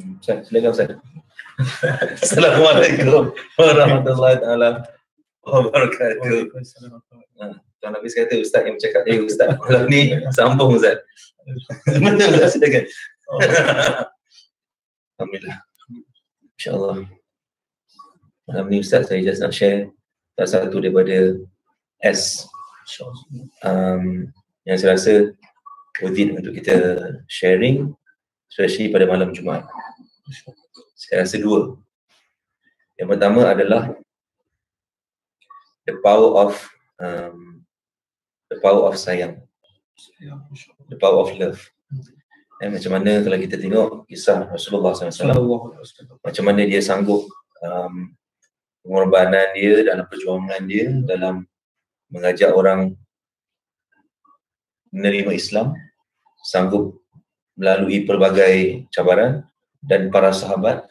Ustaz, silakan Ustaz. Assalamualaikum warahmatullahi taala wabarakatuh. Tuan Hafiz kata Ustaz yang bercakap, Ustaz kalau ni sambung Ustaz. Betul Ustaz, silakan. Alhamdulillah. InsyaAllah. Malam ni Ustaz, saya just nak share salah satu daripada yang saya rasa worth it untuk kita sharing, especially pada malam Jumaat. Saya rasa dua. Yang pertama adalah the power of sayang, the power of love. Macam mana kalau kita tengok kisah Rasulullah SAW, macam mana dia sanggup pengorbanan dia dalam perjuangan dia dalam mengajak orang menerima Islam, sanggup melalui pelbagai cabaran, dan para sahabat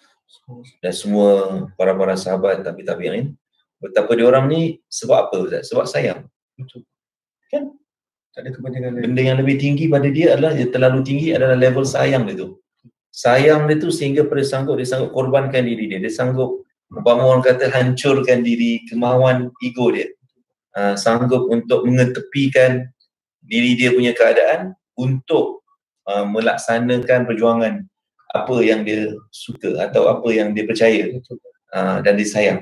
dan semua para sahabat tabi'in, betapa dia orang ni sebab apa Ustaz? Sebab sayang. Betul. Kan? Tak ada kepentingan lain. Benda yang lebih tinggi pada dia adalah, dia terlalu tinggi adalah level sayang dia tu. Sayang dia tu sehingga dia sanggup korbankan diri dia. Dia sanggup, umpama orang kata, hancurkan diri, kemahuan ego dia. Sanggup untuk mengetepikan diri dia punya keadaan untuk melaksanakan perjuangan apa yang dia suka atau apa yang dia percaya, dan dia sayang.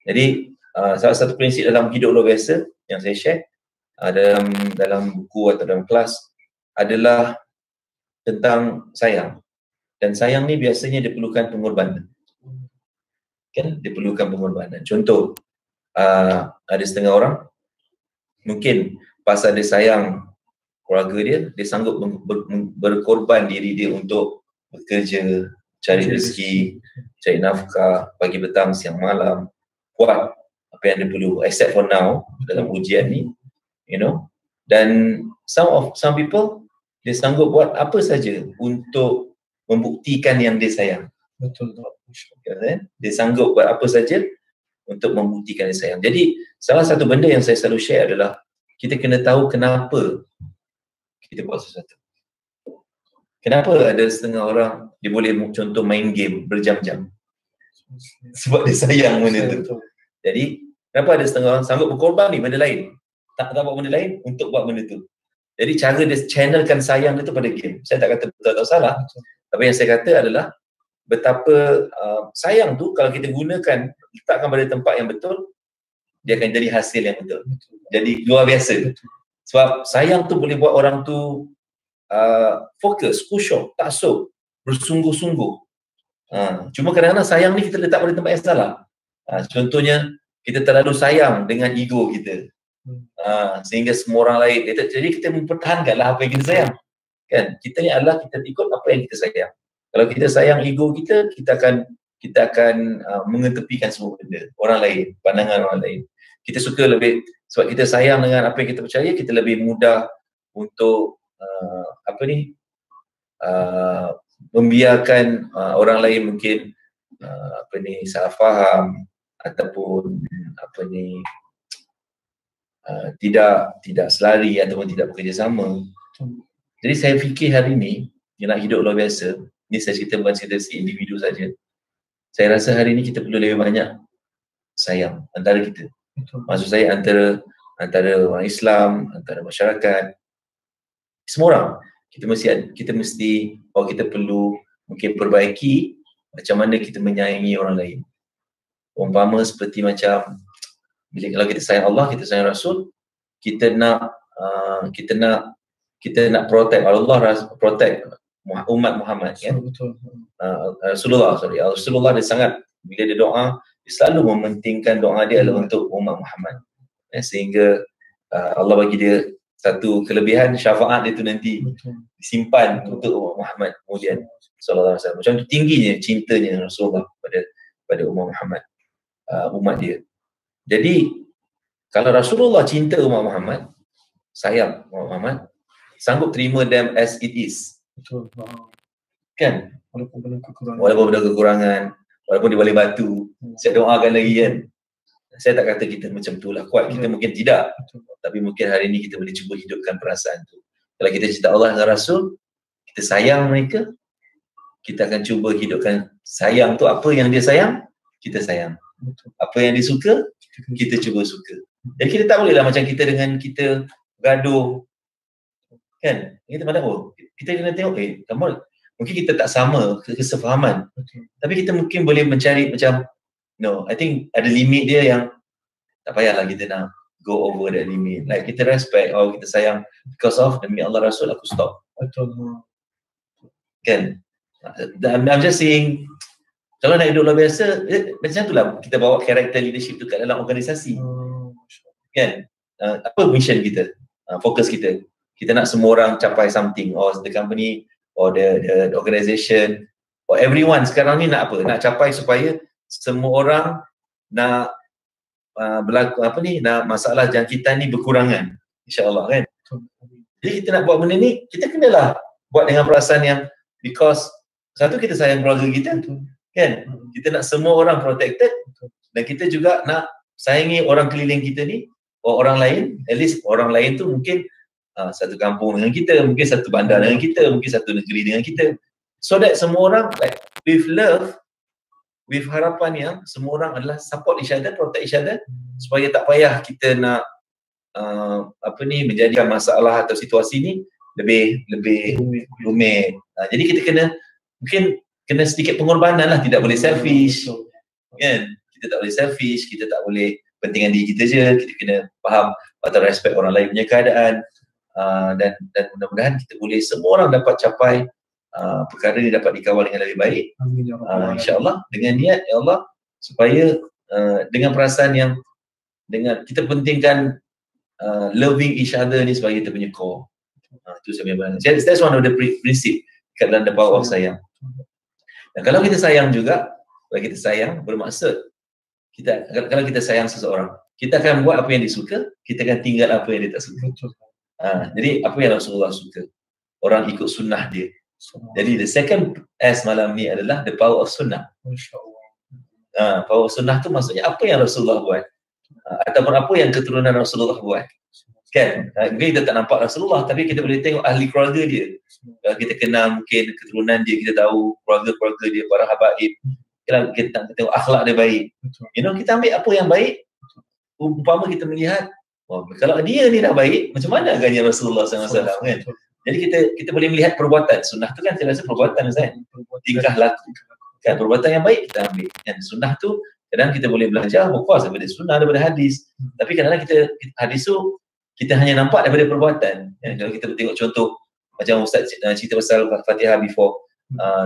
Jadi salah satu prinsip dalam hidup luar biasa yang saya share dalam buku atau dalam kelas adalah tentang sayang. Dan sayang ni biasanya diperlukan pengorbanan. Kan? Diperlukan pengorbanan. Contoh, ada setengah orang mungkin pasal dia sayang keluarga dia sanggup berkorban diri dia untuk bekerja, cari rezeki, cari nafkah, pagi petang, siang malam, buat apa yang dia perlu, except for now dalam ujian ni, dan some people dia sanggup buat apa saja untuk membuktikan yang dia sayang. Betul. Dia sanggup buat apa saja untuk membuktikan dia sayang. Jadi salah satu benda yang saya selalu share adalah kita kena tahu kenapa kita buat sesuatu. Kenapa ada setengah orang dia boleh contoh main game berjam-jam sebab dia sayang benda tu. Jadi kenapa ada setengah orang sanggup berkorban ni benda lain, tak buat benda lain untuk buat benda tu. Jadi cara dia channelkan sayang dia tu pada game. Saya tak kata betul atau salah, tapi yang saya kata adalah betapa sayang tu kalau kita gunakan, letakkan pada tempat yang betul, dia akan jadi hasil yang betul. Jadi luar biasa. Sebab sayang tu boleh buat orang tu fokus, khusyuk, taksub, bersungguh-sungguh. Cuma kadang-kadang sayang ni kita letak pada tempat yang salah. Contohnya kita terlalu sayang dengan ego kita, sehingga semua orang lain, jadi kita mempertahankanlah apa yang kita sayang. Kan? Kita ni adalah kita ikut apa yang kita sayang. Kalau kita sayang ego kita, kita akan mengetepikan semua benda, orang lain, pandangan orang lain. Kita suka lebih, sebab kita sayang dengan apa yang kita percaya, kita lebih mudah untuk membiarkan orang lain mungkin salah faham ataupun tidak selari ataupun tidak bekerjasama. Jadi saya fikir hari ni yang nak hidup luar biasa, ni saya cerita bukan cerita si individu saja. Saya rasa hari ni kita perlu lebih banyak sayang antara kita. Maksud saya antara orang Islam, antara masyarakat, semua orang. Kita mesti kita perlu mungkin perbaiki macam mana kita menyayangi orang lain. Umpama seperti macam kalau kita sayang Allah, kita sayang Rasul, kita nak protect Allah, protect umat Muhammad, kan? Rasulullah dia sangat, bila dia doa, dia selalu mementingkan doa dia adalah untuk umat Muhammad, sehingga Allah bagi dia satu kelebihan, syafaat dia tu nanti disimpan untuk umat Muhammad kemudian sallallahu alaihi wasallam. Macam tu tingginya cintanya Rasulullah pada umat Muhammad, umat dia. Jadi kalau Rasulullah cinta umat Muhammad, sayang umat Muhammad, sanggup terima them as it is. Betul. Kan? Walaupun ada kekurangan, walaupun dia balik batu, saya doakan lagi, kan? Saya tak kata kita macam tu lah kuat, kita mungkin tidak, tapi mungkin hari ini kita boleh cuba hidupkan perasaan tu. Kalau kita cinta Allah dan Rasul, kita sayang mereka, kita akan cuba hidupkan sayang tu, apa yang dia sayang, kita sayang. Apa yang dia suka, kita cuba suka. Jadi kita tak boleh lah macam kita dengan kita gaduh, kan? Kita pandang, oh, kita kena tengok, mungkin kita tak sama kesefahaman, tapi kita mungkin boleh mencari macam, no, I think ada limit dia yang tak payahlah kita nak go over that limit. Like kita respect, kita sayang because of demi Allah Rasul, aku stop. Betul. Kan? I'm just saying, kalau nak hidup luar biasa, macam tu lah kita bawa karakter leadership tu kat dalam organisasi. Kan? Apa mission kita? Fokus kita. Kita nak semua orang capai something, or the company, or the organisation, or everyone sekarang ni nak apa? Nak capai supaya semua orang nak berlaku nak masalah jangkitan ni berkurangan, insya-Allah, kan? Jadi kita nak buat benda ni, kita kenalah buat dengan perasaan yang, because satu, kita sayang keluarga kita, kan? Kita nak semua orang protected, dan kita juga nak sayangi orang keliling kita ni, orang lain, at least orang lain tu mungkin satu kampung dengan kita, mungkin satu bandar dengan kita, mungkin satu negeri dengan kita, so that semua orang like with love, with harapan yang semua orang adalah support each other, protect each other, supaya tak payah kita nak menjadikan masalah atau situasi ni lebih rumit. Jadi kita mungkin kena sedikit pengorbanan lah, tidak boleh selfish, kan? Kita tak boleh selfish, kita tak boleh pentingan diri kita je, kita kena faham atau respect orang lain punya keadaan, dan mudah-mudahan kita boleh, semua orang dapat capai perkara ni dapat dikawal dengan lebih baik, insya-Allah, dengan niat ya Allah, supaya dengan perasaan yang, dengan kita pentingkan loving each other ni sebagai kita punya core. Itu saya punya, that's one of the prinsip kat dalam the power of sayang. Dan kalau kita sayang juga, kalau kita sayang bermaksud kalau kita sayang seseorang, kita akan buat apa yang dia suka, kita akan tinggal apa yang dia tak suka. Jadi apa yang Rasulullah suka, orang ikut sunnah dia. Jadi the second S malam ni adalah the power of sunnah. Power of sunnah tu maksudnya apa yang Rasulullah buat, ataupun apa yang keturunan Rasulullah buat, kan? Mungkin kita tak nampak Rasulullah, tapi kita boleh tengok ahli keluarga dia. Kita kenal mungkin keturunan dia, kita tahu keluarga-keluarga dia, para habaib. Kita tengok akhlak dia baik. Kita ambil apa yang baik. Umpama kita melihat, kalau dia ni dah baik, macam mana agaknya Rasulullah SAW, kan? Jadi kita boleh melihat perbuatan. Sunnah tu kan saya rasa perbuatan, Ustaz. Tingkah laku. Kan, perbuatan yang baik kita ambil. Kan, sunnah tu kadang kita boleh belajar berkuas daripada sunnah, daripada hadis. Tapi kadang-kadang hadis tu kita hanya nampak daripada perbuatan. Kalau kita tengok contoh macam Ustaz cerita pasal Fatihah before,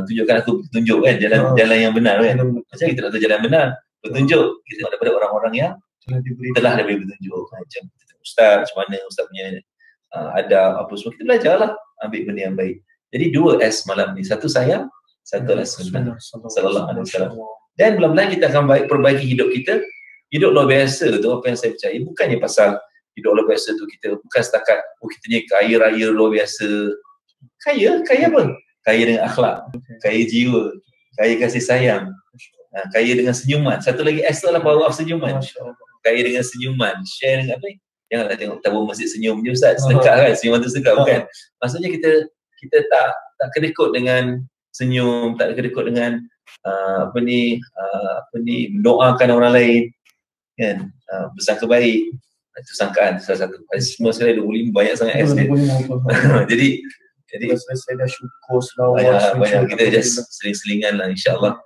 tunjukkan aku petunjuk, kan, jalan yang benar, kan. Macam kita nak tahu jalan benar, petunjuk kita tengok daripada orang-orang yang telah diberi petunjuk. Macam Ustaz, macam mana Ustaz punya ada apa semua, kita belajarlah, ambil benda yang baik. Jadi 2 S malam ni, satu sayang, satu adalah sunnah sallallahu alaihi wasallam. Dan pelan-pelan kita akan perbaiki hidup kita. Hidup luar biasa tu, apa yang saya percaya, bukannya pasal hidup luar biasa tu kita bukan setakat kita ni kaya raya luar biasa. Kaya apa? Kaya dengan akhlak, kaya jiwa, kaya kasih sayang, kaya dengan senyuman. Satu lagi S tu adalah power of senyuman. Kaya dengan senyuman, share dengan apa? Janganlah tengok tabur masjid senyum je, Ustaz, sedekah kan, senyuman tu sedekah, bukan? Maksudnya kita tak kedekut dengan senyum, tak kedekut dengan mendoakan orang lain, kan, bersangka baik. Itu sangkaan salah satu. Semua sekali 25 banyak sangat S dia. Jadi saya dah syukur selawat banyak, kita just seling-selingan lah, insya-Allah.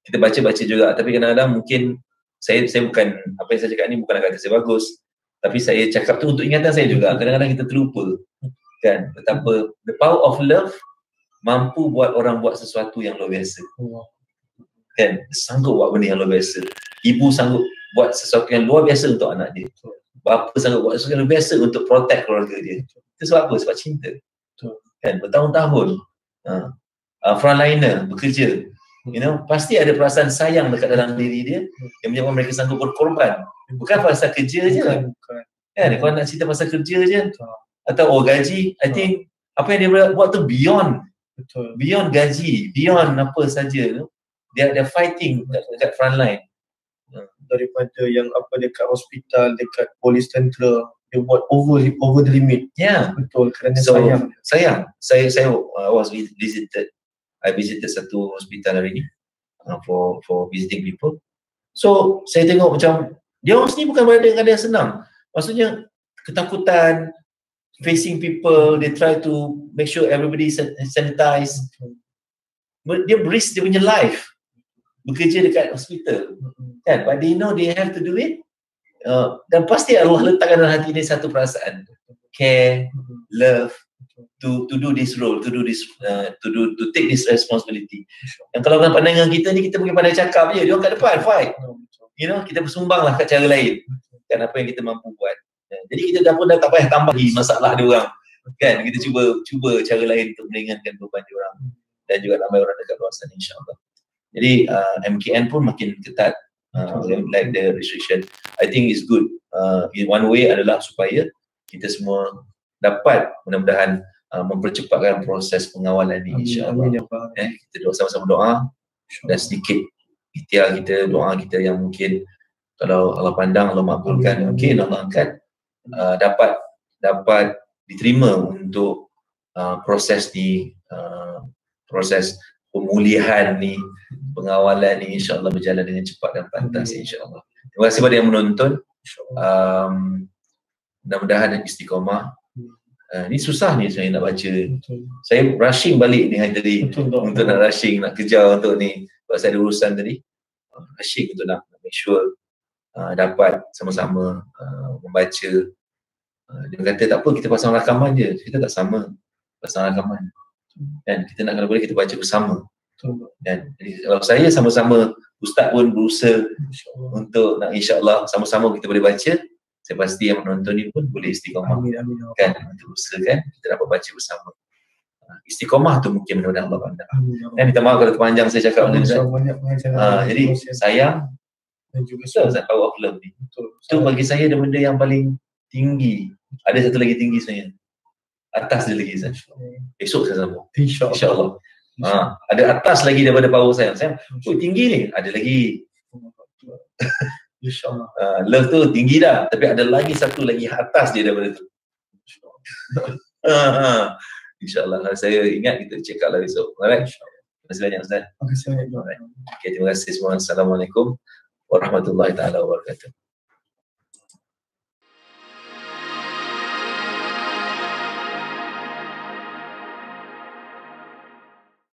Kita baca-baca juga, tapi kadang-kadang mungkin saya bukan, apa yang saya cakap ni bukan kata saya bagus, tapi saya cakap tu untuk ingatan saya juga. Kadang-kadang kita terlupa, kan, betapa the power of love mampu buat orang buat sesuatu yang luar biasa. Kan, sanggup buat benda yang luar biasa. Ibu sanggup buat sesuatu yang luar biasa untuk anak dia. Bapa sanggup buat sesuatu yang luar biasa untuk protect keluarga dia. Itu sebab apa? Sebab cinta. Kan, bertahun-tahun frontliner bekerja, pasti ada perasaan sayang dekat dalam diri dia yang menyebabkan mereka sanggup berkorban. Bukan pasal kerja je, kan? Kalau nak cerita pasal kerja je atau gaji, I think apa yang dia buat tu beyond gaji, beyond apa saja. Dia fighting dekat frontline. Daripada yang dekat hospital, dekat polis tentera, dia buat over the limit. Ya, betul, kerana sayang. Saya was visited I visited satu hospital hari ni for visiting people. So saya tengok macam dia orang sini bukan berada dengan yang senang. Maksudnya ketakutan, facing people, they try to make sure everybody sanitize. Dia risk dia punya life bekerja dekat hospital, kan? But they know they have to do it. Dan pasti Allah letakkan dalam hati dia satu perasaan, care, love, to do this role, to take this responsibility. Yang kalau dalam pandangan kita ni, kita mungkin pandai cakap je, dia orang kat depan fight. You know, kita bersumbanglah kat cara lain, kan, apa yang kita mampu buat. Jadi kita dah tak payah tambah lagi masalah dia orang, kan? Kita cuba cara lain untuk meringankan beban dia orang dan juga ramai orang dekat luar sana, insya-Allah. Jadi MKN pun makin ketat, like the restriction. I think is good. In one way adalah supaya kita semua dapat mudah-mudahan mempercepatkan proses pengawalan ini, insya-Allah. Kita sama-sama doa dan sedikit ikhtiar kita, doa kita yang mungkin kalau Allah pandang, Allah makbulkan, mungkin Allah angkat, dapat diterima untuk proses pemulihan ni, pengawalan ni, insya-Allah berjalan dengan cepat dan pantas, insya-Allah. Terima kasih kepada yang menonton. Mudah-mudahan istiqamah. Ni susah ni saya nak baca. Saya rushing balik ni hari tadi untuk nak rushing, nak kejar untuk ni. Sebab saya ada urusan tadi. Rushing untuk nak make sure dapat sama-sama membaca. Dia kata tak apa, kita pasang rakaman je. Kita tak sama pasang rakaman. Dan kita nak kena boleh kita baca bersama. Dan kalau saya sama-sama, Ustaz pun berusaha untuk nak, insya-Allah sama-sama kita boleh baca. Saya pasti yang menonton ni pun boleh istiqamah. Kan, untuk usahakan kita dapat baca bersama. Istiqamah tu mungkin mudah-mudahan Allah pandang. Minta maaf kalau terpanjang saya cakap benda ni. Jadi sayang dan juga Ustaz power of love ni. Itu bagi saya ada benda yang paling tinggi. Ada satu lagi tinggi sebenarnya. Atas dia lagi, Ustaz. Esok saya sambung. Insya-Allah. Ada atas lagi daripada power sayang. Sayang, tinggi ni. Ada lagi. InsyaAllah. Love tu tinggi dah, tapi ada lagi satu lagi atas dia daripada tu. InsyaAllah. Saya ingat kita check out lah besok. Alright. Terima kasih banyak, Ustaz. Terima kasih banyak. Okay, terima kasih semua. Assalamualaikum warahmatullahi taala wabarakatuh.